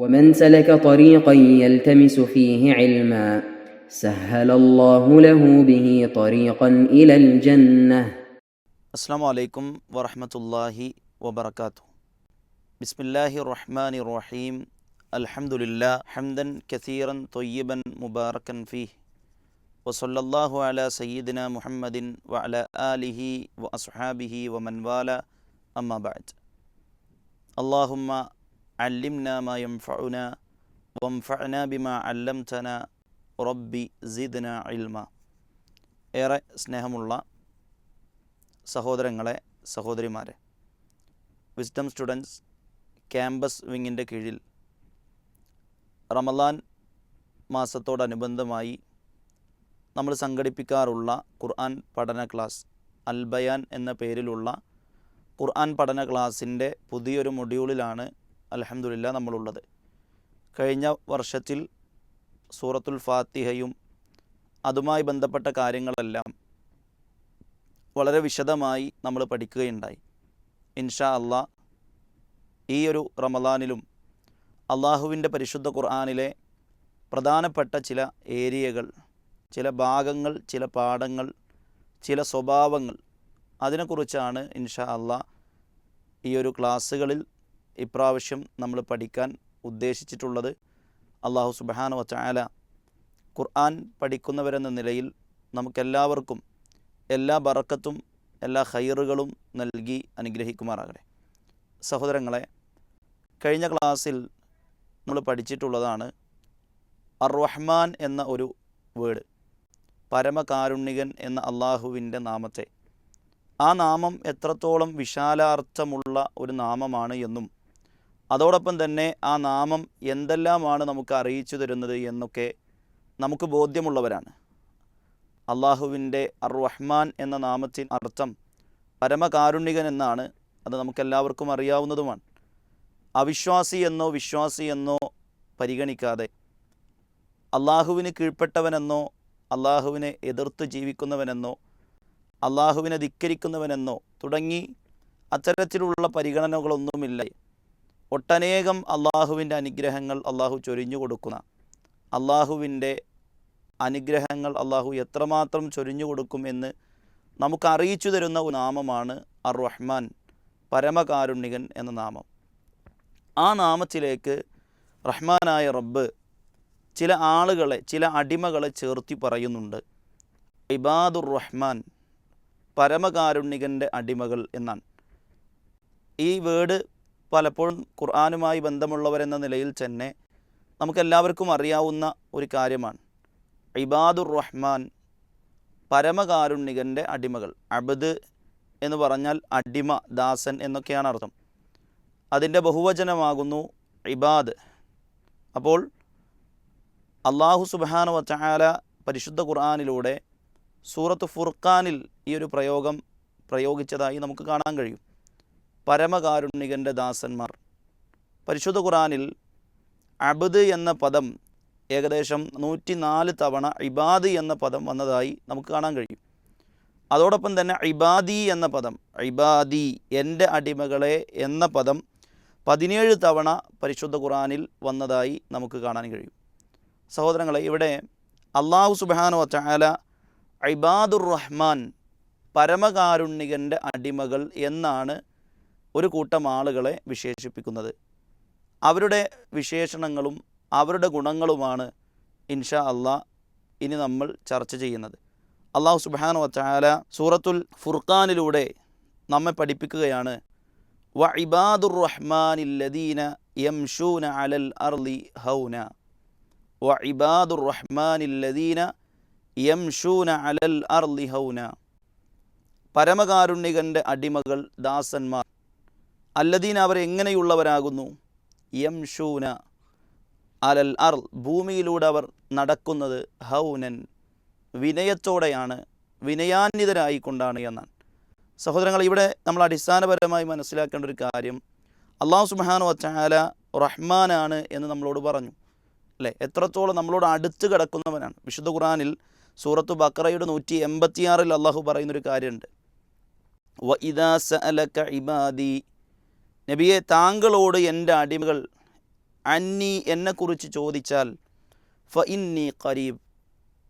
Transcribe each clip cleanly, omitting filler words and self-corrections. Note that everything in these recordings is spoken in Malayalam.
ومن سلك طريقا يلتمس فيه علما سهل الله له به طريقا إلى الجنة. السلام عليكم ورحمة الله وبركاته. بسم الله الرحمن الرحيم. الحمد لله حمدا كثيرا طيبا مباركا فيه، وصلى الله على سيدنا محمد وعلى آله وأصحابه ومن والاه، أما بعد. اللهم علمنا ما ينفعنا وانفعنا بما علمتنا ربي زدنا علما. ഏറെ സ്നേഹമുള്ള സഹോദരങ്ങളെ, സഹോദരിമാരെ, വിസ്ഡം സ്റ്റുഡൻസ് ക്യാമ്പസ് വിങ്ങിൻ്റെ കീഴിൽ റമദാൻ മാസത്തോടനുബന്ധമായി നമ്മൾ സംഘടിപ്പിക്കാറുള്ള ഖുർആൻ പഠന ക്ലാസ് അൽ ബയാൻ എന്ന പേരിലുള്ള ഖുർആൻ പഠന ക്ലാസ്സിൻ്റെ പുതിയൊരു മൊഡ്യൂളിലാണ് അൽഹംദുലില്ലാ നമ്മളുള്ളത്. കഴിഞ്ഞ വർഷത്തിൽ സൂറത്തുൽ ഫാത്തിഹയും അതുമായി ബന്ധപ്പെട്ട കാര്യങ്ങളെല്ലാം വളരെ വിശദമായി നമ്മൾ പഠിക്കുകയുണ്ടായി. ഇൻഷാ അല്ലാ ഈ ഒരു റമദാനിലും അള്ളാഹുവിൻ്റെ പരിശുദ്ധ ഖുർആനിലെ പ്രധാനപ്പെട്ട ചില ഏരിയകൾ, ചില ഭാഗങ്ങൾ, ചില പാഠങ്ങൾ, ചില സ്വഭാവങ്ങൾ, അതിനെക്കുറിച്ചാണ് ഇൻഷാ അല്ലാ ഈ ഒരു ക്ലാസ്സുകളിൽ ഇപ്രാവശ്യം നമ്മൾ പഠിക്കാൻ ഉദ്ദേശിച്ചിട്ടുള്ളത്. അള്ളാഹു സുബ്ഹാനഹു വ തആല ഖുർആൻ പഠിക്കുന്നവരെന്ന നിലയിൽ നമുക്കെല്ലാവർക്കും എല്ലാ ബറക്കത്തും എല്ലാ ഖൈറുകളും നൽകി അനുഗ്രഹിക്കുമാറാകട്ടെ. സഹോദരങ്ങളെ, കഴിഞ്ഞ ക്ലാസ്സിൽ നമ്മൾ പഠിച്ചിട്ടുള്ളതാണ് അർ-റഹ്മാൻ എന്ന ഒരു വേർഡ്, പരമകാരുണികൻ എന്ന അള്ളാഹുവിൻ്റെ നാമത്തെ. ആ നാമം എത്രത്തോളം വിശാലാർത്ഥമുള്ള ഒരു നാമമാണ് എന്നും അതോടൊപ്പം തന്നെ ആ നാമം എന്തെല്ലാമാണ് നമുക്ക് അറിയിച്ചു തരുന്നത് എന്നൊക്കെ നമുക്ക് ബോധ്യമുള്ളവരാണ്. അള്ളാഹുവിൻ്റെ അർ-റഹ്മാൻ എന്ന നാമത്തിൻ്റെ അർത്ഥം പരമകാരുണികൻ എന്നാണ്. അത് നമുക്കെല്ലാവർക്കും അറിയാവുന്നതുമാണ്. അവിശ്വാസി എന്നോ വിശ്വാസി എന്നോ പരിഗണിക്കാതെ അള്ളാഹുവിന് കീഴ്പ്പെട്ടവനെന്നോ അള്ളാഹുവിനെ എതിർത്ത് ജീവിക്കുന്നവനെന്നോ അള്ളാഹുവിനെ ധിക്കരിക്കുന്നവനെന്നോ തുടങ്ങി അത്തരത്തിലുള്ള പരിഗണനകളൊന്നുമില്ല. ഒട്ടനേകം അള്ളാഹുവിൻ്റെ അനുഗ്രഹങ്ങൾ അള്ളാഹു ചൊരിഞ്ഞു കൊടുക്കുന്ന, അള്ളാഹുവിൻ്റെ അനുഗ്രഹങ്ങൾ അള്ളാഹു എത്രമാത്രം ചൊരിഞ്ഞു കൊടുക്കും എന്ന് നമുക്ക് അറിയിച്ചു തരുന്ന ഒരു നാമമാണ് അർ-റഹ്മാൻ, പരമകാരുണികൻ എന്ന നാമം. ആ നാമത്തിലേക്ക് റഹ്മാനായ റബ്ബ് ചില ആളുകളെ, ചില അടിമകളെ ചേർത്തി പറയുന്നുണ്ട്. ഇബാദുർ റഹ്മാൻ, പരമകാരുണികൻ്റെ അടിമകൾ എന്നാണ്. ഈ വേർഡ് പലപ്പോഴും ഖുർആനുമായി ബന്ധമുള്ളവരെന്ന നിലയിൽ തന്നെ നമുക്കെല്ലാവർക്കും അറിയാവുന്ന ഒരു കാര്യമാണ്. ഇബാദുർ റഹ്മാൻ, പരമകാരുണികൻ്റെ അടിമകൾ. അബ്ദ് എന്ന് പറഞ്ഞാൽ അടിമ, ദാസൻ എന്നൊക്കെയാണ് അർത്ഥം. അതിൻ്റെ ബഹുവചനമാകുന്നു ഇബാദ്. അപ്പോൾ അള്ളാഹു സുബ്ഹാനഹു വ തആല പരിശുദ്ധ ഖുർആനിലൂടെ സൂറത്ത് ഫുർഖാനിൽ ഈ ഒരു പ്രയോഗം പ്രയോഗിച്ചതായി നമുക്ക് കാണാൻ കഴിയും. പരമകാരുണികൻ്റെ ദാസന്മാർ. പരിശുദ്ധ ഖുർആനിൽ അബ്ദ് എന്ന പദം ഏകദേശം 104 തവണ ഇബാദ് എന്ന പദം വന്നതായി നമുക്ക് കാണാൻ കഴിയും. അതോടൊപ്പം തന്നെ ഇബാദി എന്ന പദം, ഇബാദി എൻ്റെ അടിമകളെ എന്ന പദം 17 തവണ പരിശുദ്ധ ഖുർആനിൽ വന്നതായി നമുക്ക് കാണാൻ കഴിയും. സഹോദരങ്ങളെ, ഇവിടെ അള്ളാഹു സുബ്ഹാനഹു വ തആല ഇബാദുർ റഹ്മാൻ, പരമകാരുണികൻ്റെ അടിമകൾ എന്നാണ് ഒരു കൂട്ടം ആളുകളെ വിശേഷിപ്പിക്കുന്നത്. അവരുടെ വിശേഷണങ്ങളും അവരുടെ ഗുണങ്ങളുമാണ് ഇൻഷാ അല്ലാ ഇനി നമ്മൾ ചർച്ച ചെയ്യുന്നത്. അള്ളാഹു സുബ്ഹാനഹു വ തആല സൂറത്തുൽ ഫുർഖാനിലൂടെ നമ്മെ പഠിപ്പിക്കുകയാണ്. വ ഇബാദുർ റഹ്മാനില്ലദീന യംശൂന അലൽ അർളി ഹൗന. വ ഇബാദുർ റഹ്മാനില്ലദീന യംശൂന അലൽ അർളി ഹൗന. പരമകാരുണികൻ്റെ അടിമകൾ, ദാസന്മാർ. അല്ലദീന, അവർ എങ്ങനെയുള്ളവരാകുന്നു? യംശൂന അലൽ അർൾ, ഭൂമിയിലൂടെ അവർ നടക്കുന്നത് ഹൗനൻ, വിനയത്തോടെയാണ്, വിനയാന്വിതരായിക്കൊണ്ടാണ് എന്നാണ്. സഹോദരങ്ങൾ, ഇവിടെ നമ്മൾ അടിസ്ഥാനപരമായി മനസ്സിലാക്കേണ്ട ഒരു കാര്യം, അള്ളാഹു സുബ്ഹാനഹു വ തആല റഹ്മാനാണ് എന്ന് നമ്മളോട് പറഞ്ഞു, അല്ലേ? എത്രത്തോളം നമ്മളോട് അടുത്ത് കിടക്കുന്നവനാണ്. വിശുദ്ധ ഖുർആനിൽ സൂറത്തു ബഖറയുടെ 186 അള്ളാഹു പറയുന്നൊരു കാര്യമുണ്ട്. വ ഇദാ സഅലക ഇബാദി, നബിയെ താങ്കളോട് എൻ്റെ അടിമകൾ അന്നി എന്നെക്കുറിച്ച് ചോദിച്ചാൽ ഫ ഇന്നി ഖരീബ്.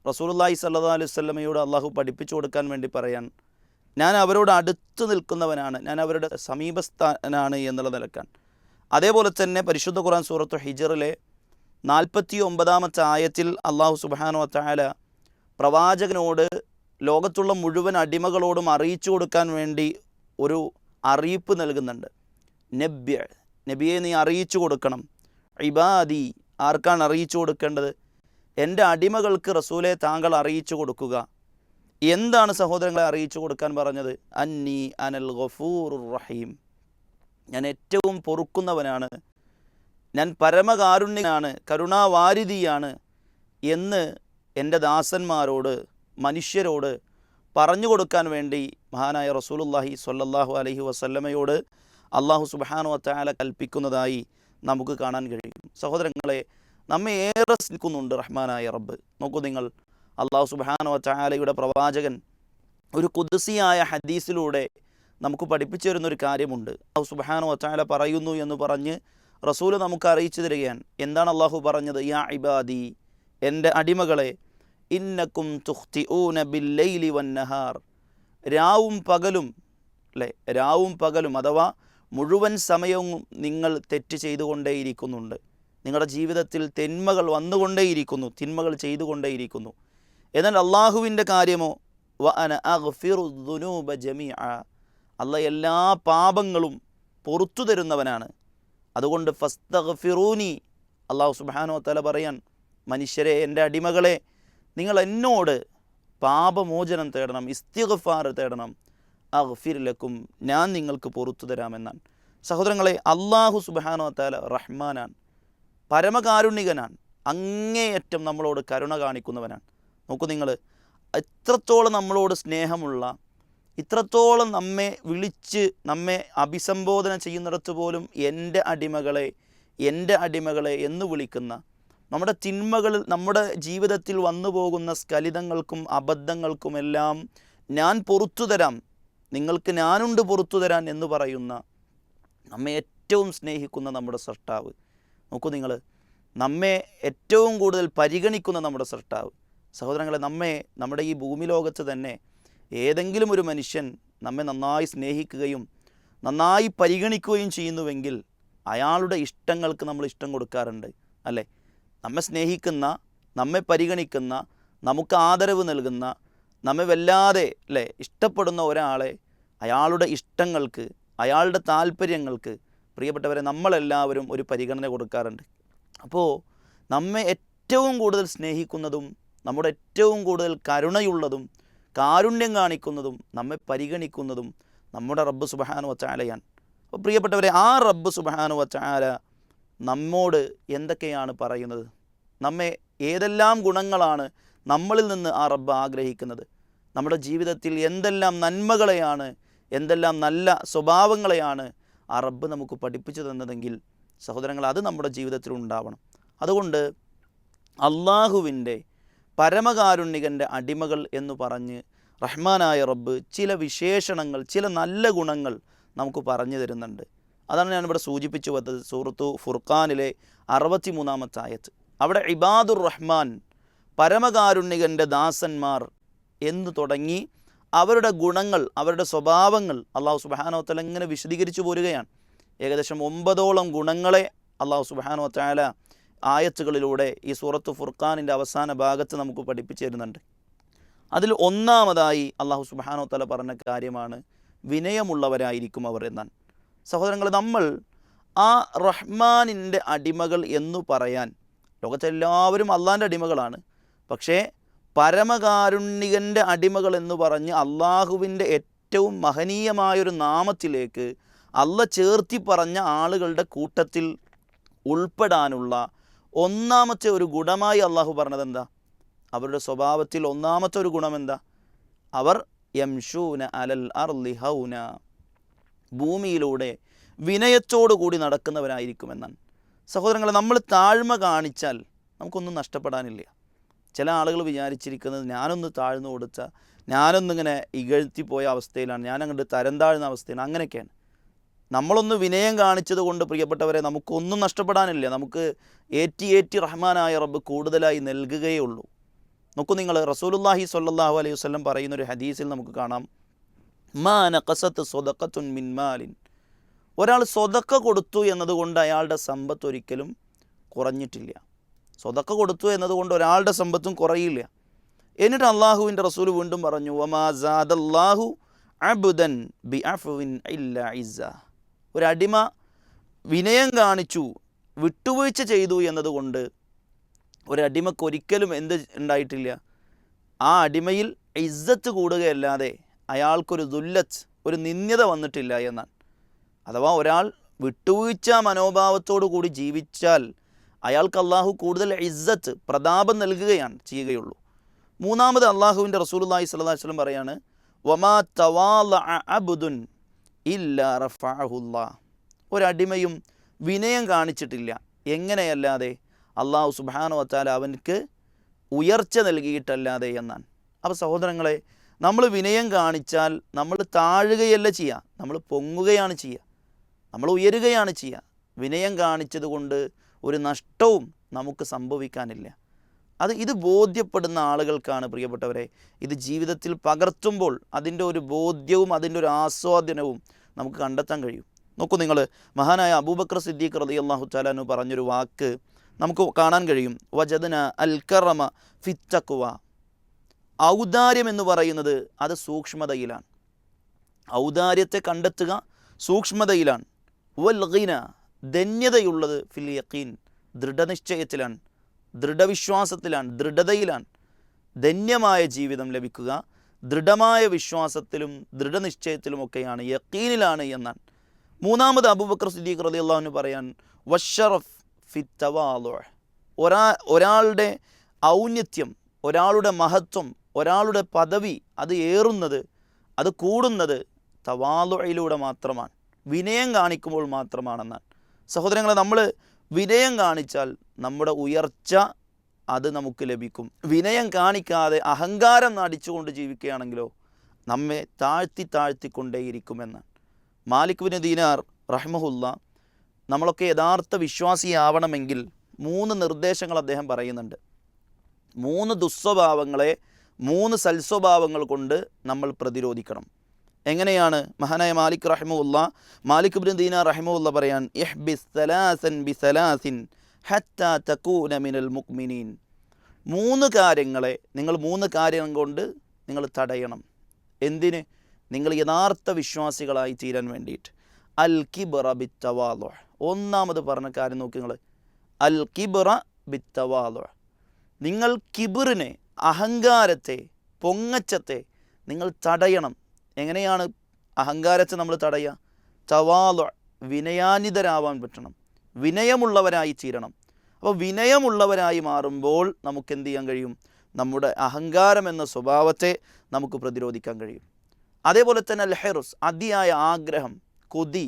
റസൂലുള്ളാഹി സ്വല്ലല്ലാഹു അലൈഹി വസല്ലമയോട് അള്ളാഹു പഠിപ്പിച്ചു കൊടുക്കാൻ വേണ്ടി പറയാൻ, ഞാൻ അവരോട് അടുത്ത് നിൽക്കുന്നവനാണ്, ഞാൻ അവരുടെ സമീപസ്ഥാനാണ് എന്നുള്ള നിലക്കാണ്. അതേപോലെ തന്നെ പരിശുദ്ധ ഖുർആൻ സൂറത്തു ഹിജറിലെ 49-ാമത്തെ ആയത്തിൽ അള്ളാഹു സുബ്ഹാനഹു വ തആല പ്രവാചകനോട് ലോകത്തുള്ള മുഴുവൻ അടിമകളോടും അറിയിച്ചു കൊടുക്കാൻ വേണ്ടി ഒരു അറിയിപ്പ് നൽകുന്നുണ്ട്. നബിയെ നീ അറിയിച്ചു കൊടുക്കണം. ഇബാദി, ആർക്കാണ് അറിയിച്ചു കൊടുക്കേണ്ടത്? എൻ്റെ അടിമകൾക്ക് റസൂലെ താങ്കൾ അറിയിച്ചു കൊടുക്കുക. എന്താണ് സഹോദരങ്ങളെ അറിയിച്ചു കൊടുക്കാൻ പറഞ്ഞത്? അന്നി അനൽ ഗഫൂറുർ റഹീം, ഞാൻ ഏറ്റവും പൊറുക്കുന്നവനാണ്, ഞാൻ പരമകാരുണ്യനാണ്, കരുണാവാരിധിയാണ് എന്ന് എൻ്റെ ദാസന്മാരോട്, മനുഷ്യരോട് പറഞ്ഞു കൊടുക്കാൻ വേണ്ടി മഹാനായ റസൂലുള്ളാഹി സ്വല്ലല്ലാഹു അലൈഹി വസല്ലമയോട് അള്ളാഹു സുബ്ഹാനഹു വ തആല കൽപ്പിക്കുന്നതായി നമുക്ക് കാണാൻ കഴിയും. സഹോദരങ്ങളെ, നമ്മെ ഏറെ സ്നേഹിക്കുന്നുണ്ട് റഹ്മാനായ റബ്ബ്. നോക്കൂ നിങ്ങൾ, അള്ളാഹു സുബ്ഹാനഹു വ തആലയുടെ പ്രവാചകൻ ഒരു ഖുദ്സിയായ ഹദീസിലൂടെ നമുക്ക് പഠിപ്പിച്ചു തരുന്നൊരു കാര്യമുണ്ട്. അള്ളാഹു സുബ്ഹാനഹു വ തആല പറയുന്നു എന്ന് പറഞ്ഞ് റസൂൽ നമുക്ക് അറിയിച്ചു തരികയാണ്. എന്താണ് അള്ളാഹു പറഞ്ഞത്? യാ ഇബാദി, എൻ്റെ അടിമകളെ, ഇന്നക്കും തുഖ്തിഊന ബില്ലൈലി വന്നഹാർ, രാവും പകലും, അല്ലേ, രാവും പകലും അഥവാ മുഴുവൻ സമയവും നിങ്ങൾ തെറ്റ് ചെയ്തുകൊണ്ടേയിരിക്കുന്നുണ്ട്. നിങ്ങളുടെ ജീവിതത്തിൽ തിന്മകൾ വന്നുകൊണ്ടേയിരിക്കുന്നു, തിന്മകൾ ചെയ്തുകൊണ്ടേയിരിക്കുന്നു. എന്നാൽ അള്ളാഹുവിൻ്റെ കാര്യമോ വ അന അഗ്ഫിറു ദുനൂബ ജമീഅ, അള്ളാഹ് എല്ലാ പാപങ്ങളും പൊറുത്തു തരുന്നവനാണ്. അതുകൊണ്ട് ഫസ്തഗ്ഫിറൂനി, അള്ളാഹു സുബ്ഹാനഹു വ തആല പറയാൻ, മനുഷ്യരെ, എൻ്റെ അടിമകളെ, നിങ്ങൾ എന്നോട് പാപമോചനം തേടണം, ഇസ്തിഗ്ഫാർ തേടണം. അഗ്ഫിർ ലക്കും, ഞാൻ നിങ്ങൾക്ക് പൊറുത്തു തരാമെന്നാണ്. സഹോദരങ്ങളെ, അള്ളാഹു സുബ്ഹാനഹു വ തആല റഹ്മാനാണ്, പരമകാരുണികനാണ്, അങ്ങേയറ്റം നമ്മളോട് കരുണ കാണിക്കുന്നവനാണ്. നോക്കൂ നിങ്ങൾ, ഇത്രത്തോളം നമ്മളോട് സ്നേഹമുള്ള, ഇത്രത്തോളം നമ്മെ വിളിച്ച് നമ്മെ അഭിസംബോധന ചെയ്യുന്നിടത്ത് പോലും എൻ്റെ അടിമകളെ, എൻ്റെ അടിമകളെ എന്ന് വിളിക്കുന്ന, നമ്മുടെ തിന്മകളിൽ, നമ്മുടെ ജീവിതത്തിൽ വന്നു പോകുന്ന സ്ഖലിതങ്ങൾക്കും അബദ്ധങ്ങൾക്കുമെല്ലാം ഞാൻ പൊറുത്തു തരാം, നിങ്ങൾക്ക് ഞാനുണ്ട് പൊറുത്തു തരാൻ എന്ന് പറയുന്ന, നമ്മെ ഏറ്റവും സ്നേഹിക്കുന്ന നമ്മുടെ സൃഷ്ടാവ്. നോക്കൂ നിങ്ങൾ, നമ്മെ ഏറ്റവും കൂടുതൽ പരിഗണിക്കുന്ന നമ്മുടെ സൃഷ്ടാവ്. സഹോദരങ്ങളെ, നമ്മുടെ ഈ ഭൂമി ലോകത്ത് തന്നെ ഏതെങ്കിലും ഒരു മനുഷ്യൻ നമ്മെ നന്നായി സ്നേഹിക്കുകയും നന്നായി പരിഗണിക്കുകയും ചെയ്യുന്നുവെങ്കിൽ അയാളുടെ ഇഷ്ടങ്ങൾക്ക് നമ്മൾ ഇഷ്ടം കൊടുക്കാറുണ്ട്, അല്ലേ? നമ്മെ സ്നേഹിക്കുന്ന, നമ്മെ പരിഗണിക്കുന്ന, നമുക്ക് ആദരവ് നൽകുന്ന, നമ്മെ വല്ലാതെ, അല്ലേ, ഇഷ്ടപ്പെടുന്ന ഒരാളെ അയാളുടെ ഇഷ്ടങ്ങൾക്ക്, അയാളുടെ താല്പര്യങ്ങൾക്ക്, പ്രിയപ്പെട്ടവരെ, നമ്മളെല്ലാവരും ഒരു പരിഗണന കൊടുക്കാറുണ്ട്. അപ്പോൾ നമ്മെ ഏറ്റവും കൂടുതൽ സ്നേഹിക്കുന്നതും നമ്മുടെ ഏറ്റവും കൂടുതൽ കരുണയുള്ളതും കാരുണ്യം കാണിക്കുന്നതും നമ്മെ പരിഗണിക്കുന്നതും നമ്മുടെ റബ്ബ് സുബ്ഹാനഹു വ തആലയാണ്. അപ്പോൾ പ്രിയപ്പെട്ടവരെ, ആ റബ്ബ് സുബ്ഹാനഹു വ തആല നമ്മോട് എന്തൊക്കെയാണ് പറയുന്നത്? നമ്മെ ഏതെല്ലാം ഗുണങ്ങളാണ് നമ്മളിൽ നിന്ന് ആ റബ്ബ് ആഗ്രഹിക്കുന്നത്? നമ്മുടെ ജീവിതത്തിൽ എന്തെല്ലാം നന്മകളെയാണ്, എന്തെല്ലാം നല്ല സ്വഭാവങ്ങളെയാണ് ആ റബ്ബ് നമുക്ക് പഠിപ്പിച്ചു തന്നതെങ്കിൽ സഹോദരങ്ങൾ, അത് നമ്മുടെ ജീവിതത്തിൽ ഉണ്ടാവണം. അതുകൊണ്ട് അള്ളാഹുവിൻ്റെ പരമകാരുണ്യകൻ്റെ അടിമകൾ എന്ന് പറഞ്ഞ് റഹ്മാനായ റബ്ബ് ചില വിശേഷണങ്ങൾ, ചില നല്ല ഗുണങ്ങൾ നമുക്ക് പറഞ്ഞു തരുന്നുണ്ട്. അതാണ് ഞാനിവിടെ സൂചിപ്പിച്ചു വന്നത്. സൂറത്തു ഫുർഖാനിലെ 63-ാമത്തെ ആയത്ത്, അവിടെ ഇബാദുർ റഹ്മാൻ, പരമകാരുണ്യകൻ്റെ ദാസന്മാർ എന്ന് തുടങ്ങി അവരുടെ ഗുണങ്ങൾ, അവരുടെ സ്വഭാവങ്ങൾ അള്ളാഹു സുബ്ഹാനഹു വ തആല ഇങ്ങനെ വിശദീകരിച്ചു പോരുകയാണ്. ഏകദേശം 9ഓളം ഗുണങ്ങളെ അള്ളാഹു സുബ്ഹാനഹു വ തആല ആയത്തുകളിലൂടെ ഈ സൂറത്തു ഫുർഖാനിൻ്റെ അവസാന ഭാഗത്ത് നമുക്ക് പഠിപ്പിച്ചു തരുന്നുണ്ട്. അതിൽ ഒന്നാമതായി അള്ളാഹു സുബ്ഹാനഹു വ തആല പറഞ്ഞ കാര്യമാണ് വിനയമുള്ളവരായിരിക്കും അവർ എന്നാണ്. സഹോദരങ്ങൾ, നമ്മൾ ആ റഹ്മാനിൻ്റെ അടിമകൾ എന്നു പറയാൻ, ലോകത്തെല്ലാവരും അള്ളാഹിൻ്റെ അടിമകളാണ്, പക്ഷേ പരമകാരുണ്യകൻ്റെ അടിമകൾ എന്ന് പറഞ്ഞ് അള്ളാഹുവിൻ്റെ ഏറ്റവും മഹനീയമായൊരു നാമത്തിലേക്ക് അള്ളാഹ് ചേർത്തി പറഞ്ഞ ആളുകളുടെ കൂട്ടത്തിൽ ഉൾപ്പെടാനുള്ള ഒന്നാമത്തെ ഒരു ഗുണമായി അള്ളാഹു പറഞ്ഞത് എന്താ? അവരുടെ സ്വഭാവത്തിൽ ഒന്നാമത്തെ ഒരു ഗുണം എന്താ? അവർ യംശൂന അലൽ അർളി ഹൗന, ഭൂമിയിലൂടെ വിനയത്തോടു കൂടി നടക്കുന്നവരായിരിക്കുമെന്നാണ്. സഹോദരങ്ങളെ, നമ്മൾ താഴ്മ കാണിച്ചാൽ നമുക്കൊന്നും നഷ്ടപ്പെടാനില്ല. ചില ആളുകൾ വിചാരിച്ചിരിക്കുന്നത്, ഞാനൊന്ന് താഴ്ന്നു കൊടുത്താൽ, ഞാനൊന്നിങ്ങനെ ഇകഴ്ത്തിപ്പോയ അവസ്ഥയിലാണ്, ഞാനങ്ങോട്ട് തരം താഴ്ന്ന അവസ്ഥയാണ്, അങ്ങനെയൊക്കെയാണ്. നമ്മളൊന്ന് വിനയം കാണിച്ചത് കൊണ്ട് പ്രിയപ്പെട്ടവരെ നമുക്കൊന്നും നഷ്ടപ്പെടാനില്ല. നമുക്ക് ഏറ്റി റഹ്മാനായ റബ്ബ് കൂടുതലായി നൽകുകയേ ഉള്ളൂ. നോക്കൂ നിങ്ങൾ, റസൂലുള്ളാഹി സ്വല്ലല്ലാഹു അലൈഹി വസല്ലം പറയുന്നൊരു ഹദീസിൽ നമുക്ക് കാണാം, മാ നഖസത്ത് സ്വദഖത്തുൻ മിൻ മാലിൻ. ഒരാൾ സ്വതക്ക കൊടുത്തു എന്നതുകൊണ്ട് അയാളുടെ സമ്പത്ത് ഒരിക്കലും കുറഞ്ഞിട്ടില്ല. സ്വതക്ക കൊടുത്തു എന്നതുകൊണ്ട് ഒരാളുടെ സമ്പത്തും കുറയില്ല. എന്നിട്ട് അള്ളാഹുവിൻ്റെ റസൂൽ വീണ്ടും പറഞ്ഞു, വമാ സാദല്ലാഹു അബ്ദൻ ബിഅഫ്വിൻ ഇല്ലാ ഇസ്സ. ഒരടിമ വിനയം കാണിച്ചു, വിട്ടുവീഴ്ച ചെയ്തു എന്നതുകൊണ്ട് ഒരടിമക്ക് ഒരിക്കലും എന്ത് ഉണ്ടായിട്ടില്ല, ആ അടിമയിൽ ഇസ്സത്ത് കൂടുകയല്ലാതെ അയാൾക്കൊരു ദുല്ലത്ത്, ഒരു നിന്ദ്യത വന്നിട്ടില്ല എന്നാണ്. അഥവാ ഒരാൾ വിട്ടുവീഴ്ച മനോഭാവത്തോടു കൂടി ജീവിച്ചാൽ അയാൾക്ക് അള്ളാഹു കൂടുതൽ ഇസ്സത്ത്, പ്രതാപം നൽകുകയാണ് ചെയ്യുകയുള്ളൂ. മൂന്നാമത് അള്ളാഹുവിൻ്റെ റസൂലുള്ളാഹി സ്വല്ലല്ലാഹു അലൈഹി വസല്ലം പറയാണ്, വമാ തവാലഅ അബ്ദുൻ ഇല്ലാ റഫഅഹുല്ലാഹ്. ഒരടിമയും വിനയം കാണിച്ചിട്ടില്ല, എങ്ങനെയല്ലാതെ അള്ളാഹു സുബ്ഹാനഹു വ തആല അവൻക്ക് ഉയർച്ച നൽകിയിട്ടല്ലാതെ എന്നാണ്. അപ്പോൾ സഹോദരങ്ങളെ, നമ്മൾ വിനയം കാണിച്ചാൽ നമ്മൾ താഴുകയല്ല ചെയ്യുക, നമ്മൾ പൊങ്ങുകയാണ് ചെയ്യുക, നമ്മൾ ഉയരുകയാണ് ചെയ്യുക. വിനയം കാണിച്ചത് കൊണ്ട് ഒരു നഷ്ടവും നമുക്ക് സംഭവിക്കാനില്ല. ഇത് ബോധ്യപ്പെടുന്ന ആളുകൾക്കാണ് പ്രിയപ്പെട്ടവരെ ഇത് ജീവിതത്തിൽ പകർത്തുമ്പോൾ അതിൻ്റെ ഒരു ബോധ്യവും അതിൻ്റെ ഒരു ആസ്വാദനവും നമുക്ക് കണ്ടെത്താൻ കഴിയും. നോക്കൂ നിങ്ങൾ, മഹാനായ അബൂബക്കർ സിദ്ദീഖ് റളിയല്ലാഹു തആല അൻഹു പറഞ്ഞൊരു വാക്ക് നമുക്ക് കാണാൻ കഴിയും, വജദന അൽ കറമ ഫിത്തഖ്വ. ഔദാര്യം എന്ന് പറയുന്നത് അത് സൂക്ഷ്മതയിലാണ്. ഔദാര്യത്തെ കണ്ടെത്തുക സൂക്ഷ്മതയിലാണ്. വൽ ഗിന, ധന്യതയുള്ളത് ഫിൽ യഖീൻ, ദൃഢനിശ്ചയത്തിലാണ്, ദൃഢവിശ്വാസത്തിലാണ്, ദൃഢതയിലാണ്. ധന്യമായ ജീവിതം ലഭിക്കുക ദൃഢമായ വിശ്വാസത്തിലും ദൃഢനിശ്ചയത്തിലുമൊക്കെയാണ്, യഖീനിലാണ് എന്നാണ്. മൂന്നാമത് അബൂബക്കർ സിദ്ദീഖ് റളിയല്ലാഹു അൻഹു പറയാൻ, വശറഫ് ഫിത്തവാളു. ഒരാളുടെ ഔന്നത്യം, ഒരാളുടെ മഹത്വം, ഒരാളുടെ പദവി അത് ഏറുന്നത്, അത് കൂടുന്നത് തവാളുയിലൂടെ മാത്രമാണ്, വിനയം കാണിക്കുമ്പോൾ മാത്രമാണെന്നാണ്. സഹോദരങ്ങളെ, നമ്മൾ വിനയം കാണിച്ചാൽ നമ്മുടെ ഉയർച്ച അത് നമുക്ക് ലഭിക്കും. വിനയം കാണിക്കാതെ അഹങ്കാരം നടിച്ചുകൊണ്ട് ജീവിക്കുകയാണെങ്കിലോ നമ്മെ താഴ്ത്തിക്കൊണ്ടേയിരിക്കുമെന്നാണ്. മാലിക് ബിൻ ദീനാർ റഹ്മഹുല്ലാ നമ്മളൊക്കെ യഥാർത്ഥ വിശ്വാസിയാവണമെങ്കിൽ 3 നിർദ്ദേശങ്ങൾ അദ്ദേഹം പറയുന്നുണ്ട്. 3 ദുസ്വഭാവങ്ങളെ 3 സൽസ്വഭാവങ്ങൾ കൊണ്ട് നമ്മൾ പ്രതിരോധിക്കണം. എങ്ങനെയാണ്? മഹാനായ മാലിക് റഹിമഹുല്ലാ, മാലിക് ഇബ്നു ദീനാർ റഹിമഹുല്ലാ പറയാൻ, ഇഹ്ബിസ് സലാസൻ ബിസലാസിൻ ഹത്താ തകൂന മിനൽ മുഅ്മിനീൻ. 3 കാര്യങ്ങളെ നിങ്ങൾ 3 കാര്യം കൊണ്ട് നിങ്ങൾ തടയണം. എന്തിന്? നിങ്ങൾ യഥാർത്ഥ വിശ്വാസികളായി തീരാൻ വേണ്ടിയിട്ട്. അൽ കിബ്റ ബിത്തവാളു. ഒന്നാമത് പറഞ്ഞ കാര്യം നോക്കി നിങ്ങൾ, അൽ കിബ്റ ബിത്തവാളു. നിങ്ങൾ കിബ്റിനെ, അഹങ്കാരത്തെ, പൊങ്ങച്ചത്തെ നിങ്ങൾ തടയണം. എങ്ങനെയാണ് അഹങ്കാരത്തെ നമ്മൾ തടയുക? തവാളു, വിനയാനിതരാവാൻ പറ്റണം, വിനയമുള്ളവരായി തീരണം. അപ്പോൾ വിനയമുള്ളവരായി മാറുമ്പോൾ നമുക്ക് എന്ത് ചെയ്യാൻ കഴിയും? നമ്മുടെ അഹങ്കാരം എന്ന സ്വഭാവത്തെ നമുക്ക് പ്രതിരോധിക്കാൻ കഴിയും. അതേപോലെ തന്നെ അൽ ഹിർസ്, അതിയായ ആഗ്രഹം, കൊതി,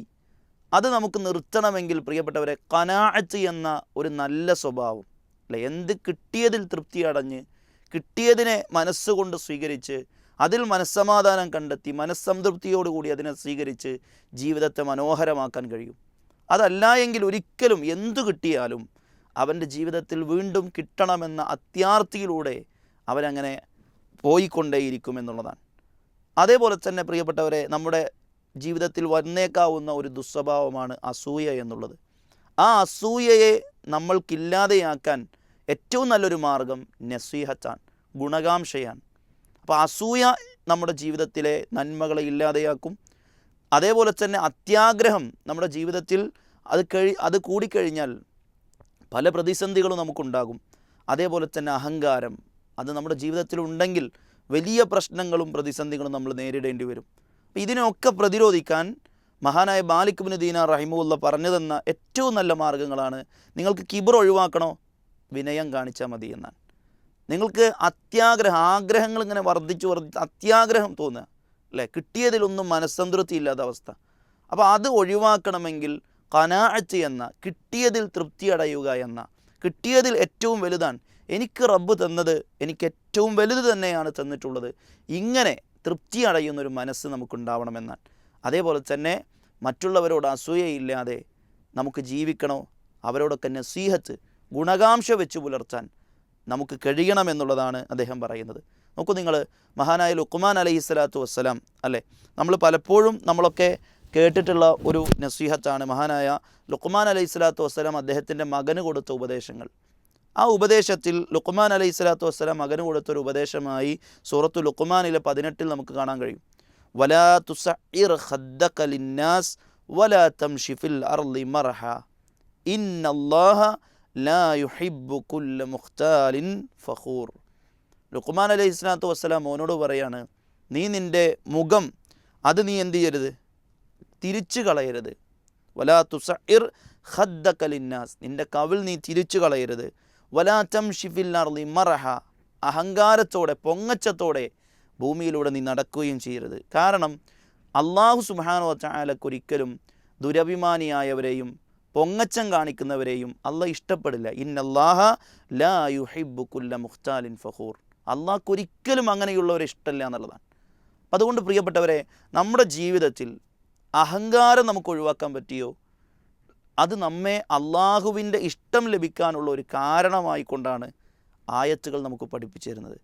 അത് നമുക്ക് നിർത്തണമെങ്കിൽ പ്രിയപ്പെട്ടവരെ ഖനാഅത്ത് എന്ന ഒരു നല്ല സ്വഭാവം അല്ലെ, എന്ത് കിട്ടിയതിൽ തൃപ്തി അടഞ്ഞ് കിട്ടിയതിനെ മനസ്സുകൊണ്ട് സ്വീകരിച്ച് അതിൽ മനസ്സമാധാനം കണ്ടെത്തി മനസ്സംതൃപ്തിയോടുകൂടി അതിനെ സ്വീകരിച്ച് ജീവിതത്തെ മനോഹരമാക്കാൻ കഴിയും. അതല്ല എങ്കിൽ ഒരിക്കലും എന്തു കിട്ടിയാലും അവൻ്റെ ജീവിതത്തിൽ വീണ്ടും കിട്ടണമെന്ന അത്യാർത്തിയിലൂടെ അവനങ്ങനെ പോയിക്കൊണ്ടേയിരിക്കുമെന്നുള്ളതാണ്. അതേപോലെ തന്നെ പ്രിയപ്പെട്ടവരെ നമ്മുടെ ജീവിതത്തിൽ വന്നേക്കാവുന്ന ഒരു ദുസ്വഭാവമാണ് അസൂയ എന്നുള്ളത്. ആ അസൂയയെ നമ്മൾക്കില്ലാതെയാക്കാൻ ഏറ്റവും നല്ലൊരു മാർഗം നസീഹത്താണ്, ഗുണകാംക്ഷയാണ്. അപ്പോൾ അസൂയ നമ്മുടെ ജീവിതത്തിലെ നന്മകളെ ഇല്ലാതെയാക്കും. അതേപോലെ തന്നെ അത്യാഗ്രഹം നമ്മുടെ ജീവിതത്തിൽ അത് കൂടിക്കഴിഞ്ഞാൽ പല പ്രതിസന്ധികളും നമുക്കുണ്ടാകും. അതേപോലെ തന്നെ അഹങ്കാരം അത് നമ്മുടെ ജീവിതത്തിൽ ഉണ്ടെങ്കിൽ വലിയ പ്രശ്നങ്ങളും പ്രതിസന്ധികളും നമ്മൾ നേരിടേണ്ടി വരും. അപ്പോൾ ഇതിനൊക്കെ പ്രതിരോധിക്കാൻ മഹാനായ മാലിക് ഇബ്നു ദീനാർ റഹിമഹുല്ലാ പറഞ്ഞു തന്ന ഏറ്റവും നല്ല മാർഗ്ഗങ്ങളാണ്, നിങ്ങൾക്ക് കിബ്ർ ഒഴിവാക്കണോ, വിനയം കാണിച്ചാൽ മതി എന്നാണ്. നിങ്ങൾക്ക് ആഗ്രഹങ്ങൾ ഇങ്ങനെ വർദ്ധിച്ച് അത്യാഗ്രഹം തോന്നുക അല്ലേ, കിട്ടിയതിലൊന്നും മനസ്സംതൃപ്തി ഇല്ലാത്ത അവസ്ഥ. അപ്പോൾ അത് ഒഴിവാക്കണമെങ്കിൽ ഖനാഅത്ത് എന്ന, കിട്ടിയതിൽ തൃപ്തി അടയുക എന്ന, കിട്ടിയതിൽ ഏറ്റവും വലുതാണ് എനിക്ക് റബ്ബ് തന്നത്, എനിക്ക് ഏറ്റവും വലുത് തന്നെയാണ് തന്നിട്ടുള്ളത്, ഇങ്ങനെ തൃപ്തി അടയുന്നൊരു മനസ്സ് നമുക്കുണ്ടാവണമെന്നാണ്. അതേപോലെ തന്നെ മറ്റുള്ളവരോട് അസൂയയില്ലാതെ നമുക്ക് ജീവിക്കണോ, അവരോടൊക്കെ നസീഹത്ത്, ഗുണകാംക്ഷ വെച്ച് പുലർത്താൻ നമുക്ക് കഴിയണമെന്നുള്ളതാണ് അദ്ദേഹം പറയുന്നത്. നോക്കൂ നിങ്ങൾ, മഹാനായ ലുഖ്മാൻ അലൈഹിസ്സലാത്തു വസ്സലാം അല്ലേ, നമ്മൾ പലപ്പോഴും നമ്മളൊക്കെ കേട്ടിട്ടുള്ള ഒരു നസീഹത്താണ് മഹാനായ ലുഖ്മാൻ അലൈഹിസ്സലാത്തു വസ്സലാം അദ്ദേഹത്തിൻ്റെ മകന് കൊടുത്ത ഉപദേശങ്ങൾ. ആ ഉപദേശത്തിൽ ലുഖ്മാൻ അലൈഹിസ്സലാത്തു വസ്സലാം മകന് കൊടുത്തൊരു ഉപദേശമായി സൂറത്തു ലുഖ്മാനിലെ 18 നമുക്ക് കാണാൻ കഴിയും. വലാ തുസഇർ ഖദ്ദക ലിന്നാസ് വലാ തംശി ഫിൽ അർളി മർഹ ഇന്നല്ലാഹ ലാ യുഹിബ്ബു കുല്ല മുഖ്താലിൻ ഫഖൂർ. ലുഖ്മാൻ അലൈഹിസ്സലാത്തു വസ്സലാം മോനോട് പറയാണ്, നീ നിൻ്റെ മുഖം അത് നീ എന്ത് ചെയ്യരുത്, തിരിച്ചു കളയരുത്. വലാ തുസഇർ ഖദ്ദക ലിന്നാസ്, നിൻ്റെ കവിൾ നീ തിരിച്ചു കളയരുത്. വലാ തംശി ഫിൽ അർളി മർഹ, അഹങ്കാരത്തോടെ പൊങ്ങച്ചത്തോടെ ഭൂമിയിലൂടെ നീ നടക്കുകയും ചെയ്യരുത്. കാരണം അല്ലാഹു സുബ്ഹാനഹു വ തആലക്കൊരിക്കലും ദുരഭിമാനിയായവരെയും പൊങ്ങച്ചം കാണിക്കുന്നവരെയും അള്ളാഹ് ഇഷ്ടപ്പെടില്ല. ഇന്നല്ലാഹ ലാ യുഹിബ്ബു കുല്ല മുഖ്താലിൻ ഫഖൂർ, അള്ളാഹ്ക്കൊരിക്കലും അങ്ങനെയുള്ളവരെ ഇഷ്ടമല്ല എന്നുള്ളതാണ്. അതുകൊണ്ട് പ്രിയപ്പെട്ടവരെ, നമ്മുടെ ജീവിതത്തിൽ അഹങ്കാരം നമുക്ക് ഒഴിവാക്കാൻ പറ്റിയോ, അത് നമ്മെ അള്ളാഹുവിൻ്റെ ഇഷ്ടം ലഭിക്കാനുള്ള ഒരു കാരണമായിക്കൊണ്ടാണ് ആയത്തുകൾ നമുക്ക് പഠിപ്പിച്ചു തരുന്നത്.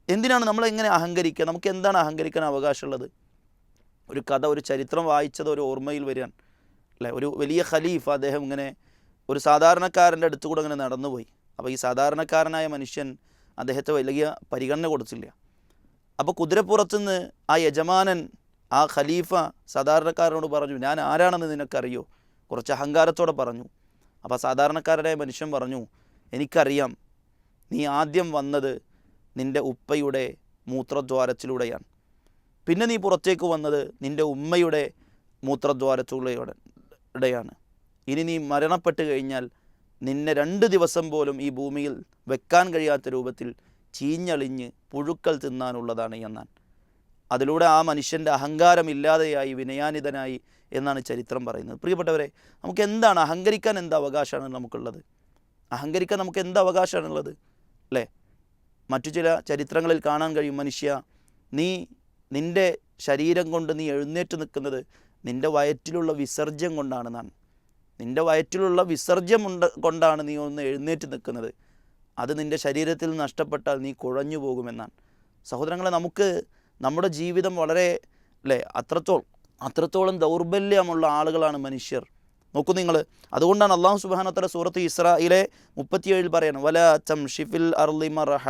എന്തിനാണ് നമ്മളെങ്ങനെ അഹങ്കരിക്കുക, നമുക്ക് എന്താണ് അഹങ്കരിക്കാൻ അവകാശമുള്ളത്? ഒരു കഥ, ഒരു ചരിത്രം വായിച്ചത് ഒരു ഓർമ്മയിൽ വരികയാൻ അല്ലേ. ഒരു വലിയ ഖലീഫ, അദ്ദേഹം ഇങ്ങനെ ഒരു സാധാരണക്കാരൻ്റെ അടുത്തുകൂടെ ഇങ്ങനെ നടന്നുപോയി. അപ്പോൾ ഈ സാധാരണക്കാരനായ മനുഷ്യൻ അദ്ദേഹത്തെ വലിയ പരിഗണന കൊടുത്തില്ല. അപ്പോൾ കുതിരപ്പുറത്തുനിന്ന് ആ യജമാനൻ, ആ ഖലീഫ സാധാരണക്കാരനോട് പറഞ്ഞു, ഞാൻ ആരാണെന്ന് നിനക്കറിയോ? കുറച്ച് അഹങ്കാരത്തോടെ പറഞ്ഞു. അപ്പോൾ സാധാരണക്കാരനായ മനുഷ്യൻ പറഞ്ഞു, എനിക്കറിയാം, നീ ആദ്യം വന്നത് നിൻ്റെ ഉപ്പയുടെ മൂത്രദ്വാരത്തിലൂടെയാണ്, പിന്നെ നീ പുറത്തേക്ക് വന്നത് നിൻ്റെ ഉമ്മയുടെ മൂത്രദ്വാരത്തിലൂടെയാണ്. ഇനി നീ മരണപ്പെട്ട് കഴിഞ്ഞാൽ നിന്നെ 2 ദിവസം പോലും ഈ ഭൂമിയിൽ വെക്കാൻ കഴിയാത്ത രൂപത്തിൽ ചീഞ്ഞളിഞ്ഞ് പുഴുക്കൾ തിന്നാനുള്ളതാണ് എന്നാണ്. അതിലൂടെ ആ മനുഷ്യൻ്റെ അഹങ്കാരം ഇല്ലാതെയായി, വിനയാനിതനായി എന്നാണ് ചരിത്രം പറയുന്നത്. പ്രിയപ്പെട്ടവരെ, നമുക്ക് എന്താണ് അഹങ്കരിക്കാൻ, എന്ത് അവകാശമാണ് നമുക്കുള്ളത്? അഹങ്കരിക്കാൻ നമുക്ക് എന്ത് അവകാശമാണുള്ളത് അല്ലേ? മറ്റു ചില ചരിത്രങ്ങളിൽ കാണാൻ കഴിയും, മനുഷ്യ, നീ നിൻ്റെ ശരീരം കൊണ്ട് നീ എഴുന്നേറ്റ് നിൽക്കുന്നത് നിൻ്റെ വയറ്റിലുള്ള വിസർജ്യം കൊണ്ടാണെന്നാണ്. നിൻ്റെ വയറ്റിലുള്ള വിസർജ്യം കൊണ്ടാണ് നീ ഒന്ന് എഴുന്നേറ്റ് നിൽക്കുന്നത്. അത് നിൻ്റെ ശരീരത്തിൽ നഷ്ടപ്പെട്ടാൽ നീ കുഴഞ്ഞു പോകുമെന്നാണ്. സഹോദരങ്ങളെ, നമുക്ക് നമ്മുടെ ജീവിതം വളരെ അല്ലേ അത്രത്തോളം ദൗർബല്യമുള്ള ആളുകളാണ് മനുഷ്യർ. നോക്കൂ നിങ്ങൾ, അതുകൊണ്ടാണ് അല്ലാഹു സുബ്ഹാനഹു വ തആല സൂറത്ത് ഇസ്രായിലെ 37 പറയുന്നത്, വലാ തംശി ഫിൽ അർളി മർഹ